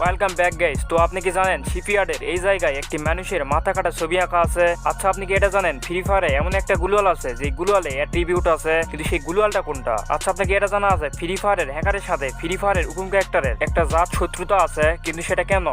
Welcome back guys. তো আপনি কি জানেন শিপইয়ার্ডের এই জায়গায় একটি মানুষের মাথা কাটা ছবি আঁকা আছে? আচ্ছা, আপনি কি এটা জানেন ফ্রি ফায়ারে এমন একটা গ্লুয়াল আছে যে গ্লুয়ালে অ্যাট্রিবিউট আছে, কিন্তু সেই গ্লুয়ালটা কোনটা? আচ্ছা, আপনি কি এটা জানা আছে ফ্রি ফায়ারের হ্যাকারের সাথে ফ্রি ফায়ারের উপম ক্যারেক্টারের একটা জাত শত্রুতা আছে, কিন্তু সেটা কেন?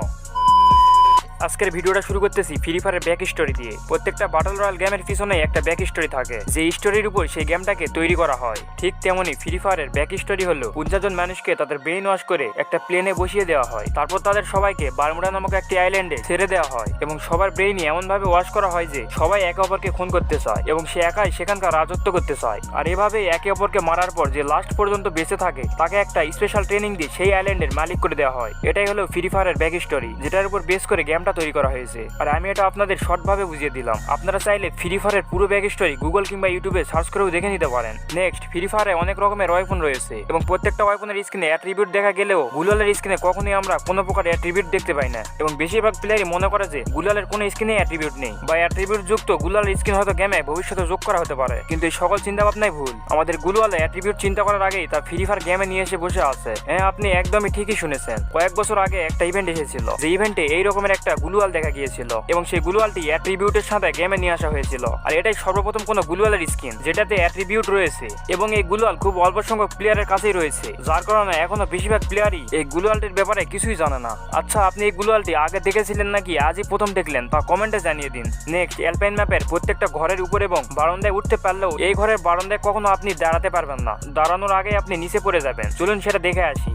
আজকের ভিডিওটা শুরু করতেছি ফ্রি ফায়ারের ব্যাক স্টোরি দিয়ে। প্রত্যেকটা ব্যাটল রয়্যাল গেমের পিছনে একটা ব্যাক স্টোরি থাকে, যে স্টোরির উপর সেই গেমটাকে তৈরি করা হয়। ঠিক তেমনি ফ্রি ফায়ারের ব্যাক স্টোরি হলো 50 জন মানুষকে তাদের ব্রেইন ওয়াশ করে একটা প্লেনে বসিয়ে দেওয়া হয়, তারপর তাদের সবাইকে বারমুডা নামক একটি আইল্যান্ডে ছেড়ে দেওয়া হয় এবং সবার ব্রেইনই এমন ভাবে ওয়াশ করা হয় যে সবাই একে অপরকে খুন করতে চায় এবং সে একাই সেখানকার রাজত্ব করতে চায়। আর এভাবে একে অপরকে মারার পর যে লাস্ট পর্যন্ত বেঁচে থাকে তাকে একটা স্পেশাল ট্রেনিং দিয়ে সেই আইল্যান্ডের মালিক করে দেওয়া হয়। এটাই হলো ফ্রি ফায়ারের ব্যাক স্টোরি, যেটার উপর বেস করে গেমটা তৈরি করা হয়েছে। আর আমি এটা আপনাদের শর্টভাবে বুঝিয়ে দিলাম। আপনারা চাইলে ফ্রি ফায়ারের পুরো ব্যাক স্টোরি গুগল কিংবা ইউটিউবে সার্চ করেও দেখে নিতে পারেন। নেক্সট, ফ্রি ফায়ারে অনেক রকমের ওয়েপন রয়েছে এবং প্রত্যেকটা ওয়েপনের স্ক্রিনে অ্যাট্রিবিউট দেখা গেলেও গুলালের স্ক্রিনে কখনোই আমরা কোনো প্রকার অ্যাট্রিবিউট দেখতে পাই না এবং বেশিরভাগ প্লেয়ারই মনে করে যে গুলালের কোনো স্ক্রিনে অ্যাট্রিবিউট নেই বা অ্যাট্রিবিউট যুক্ত গুলালের স্ক্রিন হয়তো গেমে ভবিষ্যতে যোগ করা হতে পারে, কিন্তু এই সকল চিন্তা ভাবনাই ভুল। আমাদের গুলালে অ্যাট্রিবিউট চিন্তা করার আগেই তা ফ্রি ফায়ার গেমে নিয়ে এসে বসে আছে। হ্যাঁ, আপনি একদমই ঠিকই শুনেছেন। কয়েক বছর আগে একটা ইভেন্ট এসেছিল, যে ইভেন্টে এই রকমের একটা গুলুয়াল দেখা গিয়েছিল এবং সেই গুলুয়ালটি অ্যাট্রিবিউটের সাথে গেমে নিয়ে আসা হয়েছিল। আর এটাই সর্বপ্রথম কোনো গুলুয়ালের স্কিন যেটাতে অ্যাট্রিবিউট রয়েছে এবং এই গুলুয়াল খুব অল্প সংখ্যক প্লেয়ারের কাছেই রয়েছে, যার কারণে এখনো বেশিরভাগ প্লেয়ারই এই গুলুয়ালটির ব্যাপারে কিছুই জানে না। আচ্ছা, আপনি এই গুলুয়ালটি আগে দেখেছিলেন নাকি আজই প্রথম দেখলেন তা কমেন্টে জানিয়ে দিন। নেক্সট, অ্যালপাইন ম্যাপের প্রত্যেকটা ঘরের উপর এবং বারান্দায় উঠতে পারলেও এই ঘরের বারান্দায় কখনো আপনি দাঁড়াতে পারবেন না, দাঁড়ানোর আগে আপনি নিচে পড়ে যাবেন। চলুন সেটা দেখে আসি।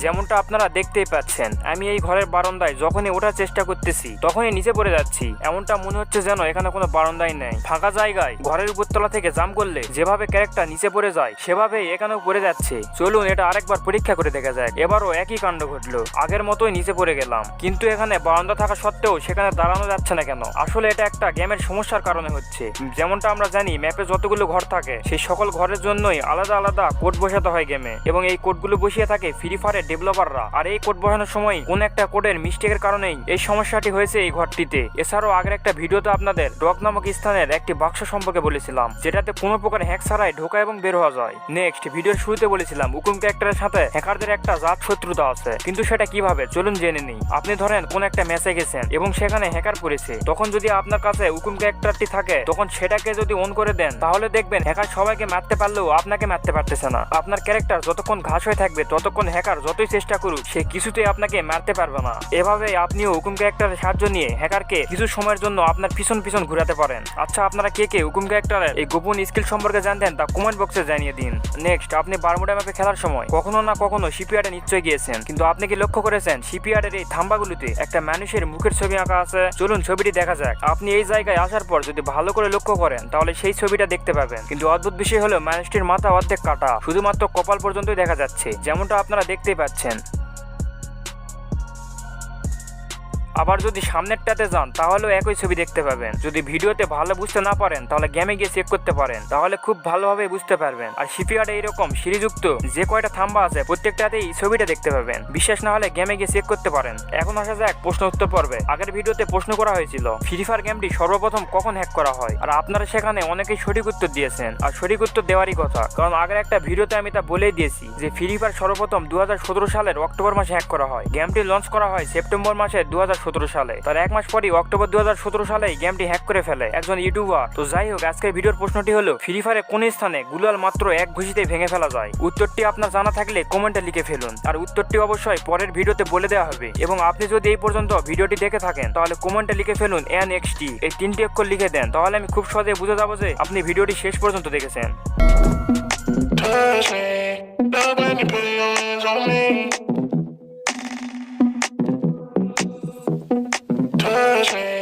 যেমনটা আপনারা দেখতেই পাচ্ছেন, আমি এই ঘরের বারান্দায় যখনই ওঠার চেষ্টা করতেছি তখনই নিচে পড়ে যাচ্ছি। এমনটা মনে হচ্ছে যেন এখানে কোনো বারান্দাই নেই। ফাঁকা জায়গায় ঘরের উপরতলা থেকে জাম্প করলে যেভাবে ক্যারেক্টার নিচে পড়ে যায় সেভাবেই এখানেও পড়ে যাচ্ছে। চলুন এটা আরেকবার পরীক্ষা করে দেখা যায়। এবারও একই কাণ্ড ঘটলো, আগের মতোই নিচে পড়ে গেলাম, কিন্তু এখানে বারান্দা থাকা সত্ত্বেও সেখানে দাঁড়ানো যাচ্ছে না কেন? আসলে এটা একটা গেমের সমস্যার কারণে হচ্ছে। যেমনটা আমরা জানি ম্যাপে যতগুলো ঘর থাকে সেই সকল ঘরের জন্যই আলাদা আলাদা কোড বসাতে হয় গেমে, এবং এই কোডগুলো বসিয়ে থাকে ফ্রি ফায়ারের ডেভেলপাররা। আর এই কোড বসানোর সময় কোন একটা কোডের মিস্টেকের কারণেই এই সমস্যাটি হয়েছে এই ঘরটিতে। এছাড়াও আগের একটা ভিডিওতে আপনাদের ডক নামক স্থানের একটি বাক্স সম্পর্কে বলেছিলাম, যেটাতে কোনো প্রকার হ্যাক ছাড়াই ঢোকা এবং বের হওয়া যায়। নেক্সট, ভিডিওর শুরুতে বলেছিলাম উকুম ক্যারেক্টারের সাথে হ্যাকারদের একটা জাত শত্রুতা আছে, কিন্তু সেটা কিভাবে চলুন জেনে নিই। আপনি ধরেন কোন একটা ম্যাচে গেছেন এবং সেখানে হ্যাকার পড়েছে, তখন যদি আপনার কাছে উকুম ক্যারেক্টারটি থাকে তখন সেটাকে যদি অন করে দেন তাহলে দেখবেন হ্যাকার সবাইকে মারতে পারলেও আপনাকে মারতে পারতেছে না। আপনার ক্যারেক্টার যতক্ষণ ঘাস হয়ে থাকবে ততক্ষণ হ্যাকার যতই চেষ্টা করুক সে কিছুতেই আপনাকে মারতে পারবে না। এভাবে আপনিও হুকুম ক্যারেক্টারের সাহায্য নিয়ে হ্যাকারকে কিছু সময়ের জন্য আপনার পিছন পিছন ঘুরাতে পারেন। আচ্ছা, আপনারা কে কে হুকুম ক্যারেক্টারের এই গোপন স্কিল সম্পর্কে জানতেন তা কমেন্ট বক্সে জানিয়ে দিন। নেক্সট, আপনি বারমুডা ম্যাপে খেলার সময় কখনো না কখনো শিপইয়ার্ডে নিশ্চয়ই গিয়েছেন, কিন্তু আপনি কি লক্ষ্য করেছেন শিপইয়ার্ডের এই থাম্বাগুলোতে একটা মানুষের মুখের ছবি আঁকা আছে? চলুন ছবিটি দেখা যাক। আপনি এই জায়গায় আসার পর যদি ভালো করে লক্ষ্য করেন তাহলে সেই ছবিটা দেখতে পাবেন, কিন্তু অদ্ভুত বিষয় হলো মানুষটির মাথা অর্ধেক কাটা, শুধুমাত্র কপাল পর্যন্তই দেখা যাচ্ছে, যেমনটা আপনারা দেখতেই পাচ্ছেন। আবার যদি সামনেরটাতে যান তাহলেও একই ছবি দেখতে পাবেন। যদি ভিডিওতে ভালো বুঝতে না পারেন তাহলে গেমে গিয়ে চেক করতে পারেন, তাহলে খুব ভালোভাবে বুঝতে পারবেন। আর শিপইয়ার্ডে এইরকম সিঁড়িযুক্ত যে কয়টা থাম্বা আছে প্রত্যেকটাতেই ছবিটা দেখতে পাবেন। বিশ্বাস না হলে গেমে গিয়ে চেক করতে পারেন। এখন আসা যাক প্রশ্ন উত্তর পর্বে। আগের ভিডিওতে প্রশ্ন করা হয়েছিল ফ্রি ফায়ার গেমটি সর্বপ্রথম কখন হ্যাক করা হয়, আর আপনারা সেখানে অনেকেই সঠিক উত্তর দিয়েছেন, আর সঠিক উত্তর দেওয়ারই কথা, কারণ আগের একটা ভিডিওতে আমি তা বলেই দিয়েছি যে ফ্রি ফায়ার সর্বপ্রথম 2017 সালের অক্টোবর মাসে হ্যাক করা হয়। গেমটি লঞ্চ করা হয় সেপ্টেম্বর মাসে 2017 সালে। তার এক মাস পরই অক্টোবর 2017 সালে গেমটি হ্যাক করে ফেলে একজন ইউটিউবার। তো যাই হোক, আজকের ভিডিওর প্রশ্নটি হলো ফ্রি ফায়ারে কোন স্থানে গুলাল মাত্র এক ঘুষিতে ভেঙে ফেলা যায়? উত্তরটি আপনার জানা থাকলে কমেন্টে লিখে ফেলুন, আর উত্তরটি অবশ্যই পরের ভিডিওতে বলে দেওয়া হবে। এবং আপনি যদি এই পর্যন্ত ভিডিওটি দেখে থাকেন তাহলে কমেন্টে লিখে ফেলুন NXT, এই 3টি অক্ষর লিখে দেন, তাহলে আমি খুব সহজে বুঝে যাবো যে আপনি ভিডিওটি শেষ পর্যন্ত দেখেছেন। Touch me.